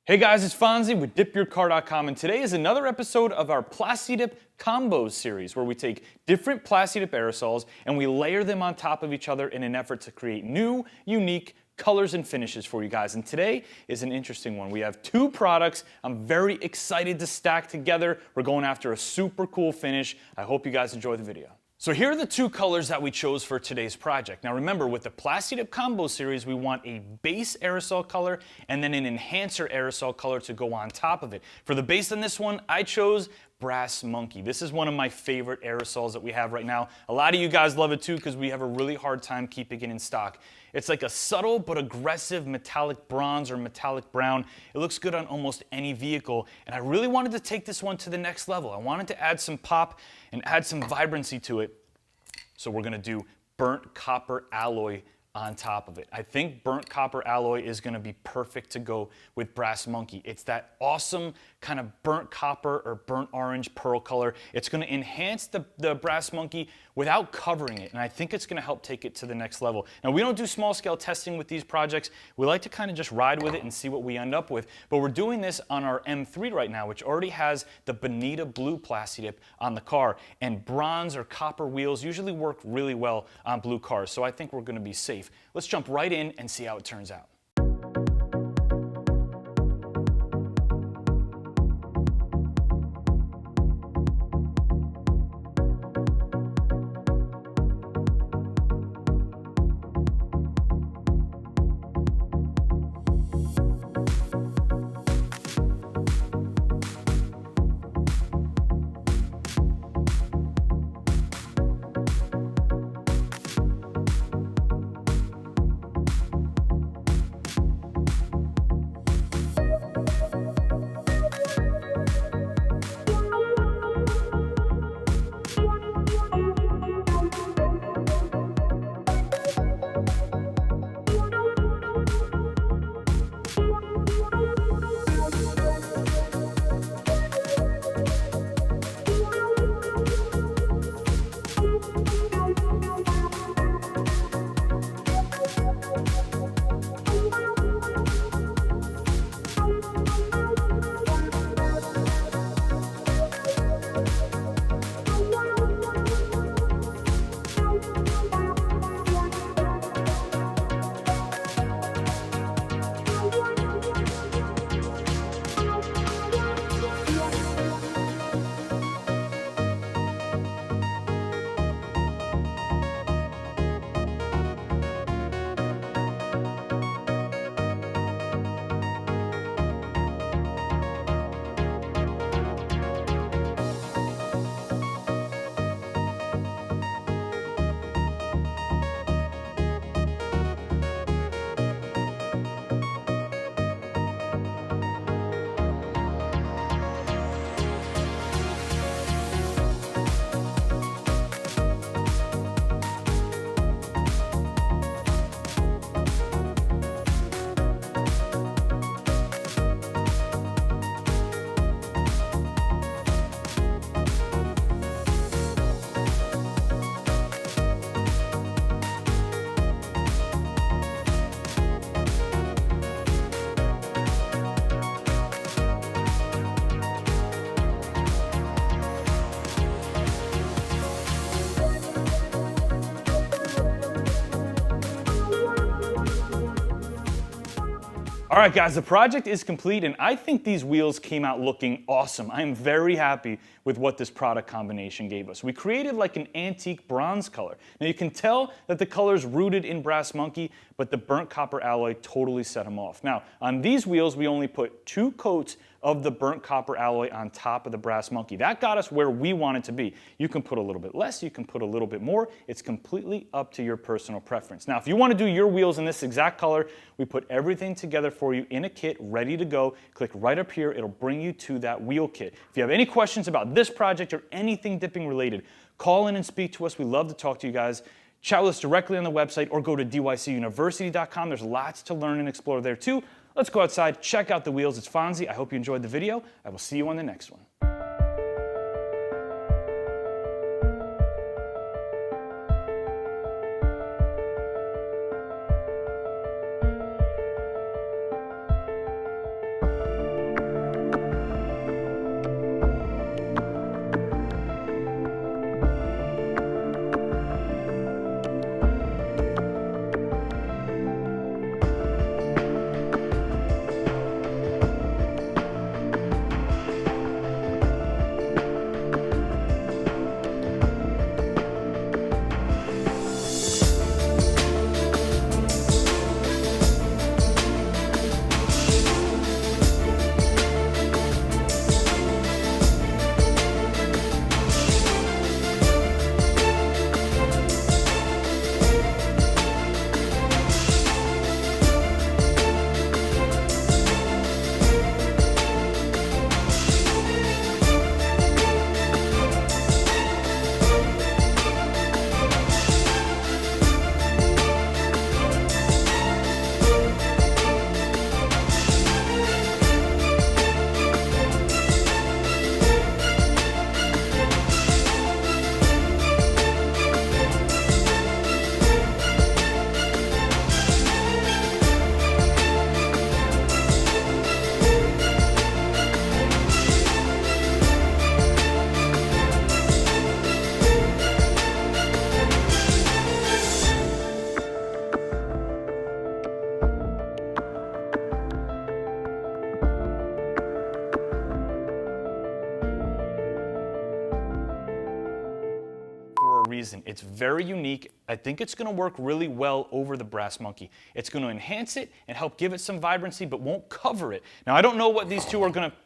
Hey guys, it's Fonzie with DipYourCar.com, and today is another episode of our Plasti Dip Combos Series, where we take different Plasti Dip aerosols and we layer them on top of each other in an effort to create new, unique colors and finishes for you guys. And today is an interesting one. We have two products I'm very excited to stack together. We're going after a super cool finish. I hope you guys enjoy the video. So here are the two colors that we chose for today's project. Now remember, with the Plasti Dip Combo Series, we want a base aerosol color and then an enhancer aerosol color to go on top of it. For the base on this one, I chose Brass Monkey. This is one of my favorite aerosols that we have right now. A lot of you guys love it too because we have a really hard time keeping it in stock. It's like a subtle but aggressive metallic bronze or metallic brown. It looks good on almost any vehicle, and I really wanted to take this one to the next level. I wanted to add some pop and add some vibrancy to it. So we're gonna do burnt copper alloy on top of it. I think burnt copper alloy is gonna be perfect to go with Brass Monkey. It's that awesome kind of burnt copper or burnt orange pearl color. It's gonna enhance the Brass Monkey without covering it, and I think it's gonna help take it to the next level. Now, we don't do small scale testing with these projects. We like to kind of just ride with it and see what we end up with, but we're doing this on our M3 right now, which already has the Bonita blue Plasti Dip on the car, and bronze or copper wheels usually work really well on blue cars, so I think we're gonna be safe. Let's jump right in and see how it turns out. All right, guys, the project is complete, and I think these wheels came out looking awesome. I am very happy with what this product combination gave us. We created like an antique bronze color. Now, you can tell that the color is rooted in Brass Monkey, but the burnt copper alloy totally set them off. Now, on these wheels, we only put 2 coats of the burnt copper alloy on top of the Brass Monkey. That got us where we want it to be. You can put a little bit less, you can put a little bit more. It's completely up to your personal preference. Now, if you want to do your wheels in this exact color, we put everything together for you in a kit, ready to go. Click right up here, it'll bring you to that wheel kit. If you have any questions about this project or anything dipping related, call in and speak to us. We love to talk to you guys. Chat with us directly on the website or go to dycuniversity.com. There's lots to learn and explore there too. Let's go outside, check out the wheels. It's Fonzie. I hope you enjoyed the video. I will see you on the next one. very unique. I think it's going to work really well over the brass monkey. It's going to enhance it and help give it some vibrancy, but won't cover it. Now, I don't know what these two are going to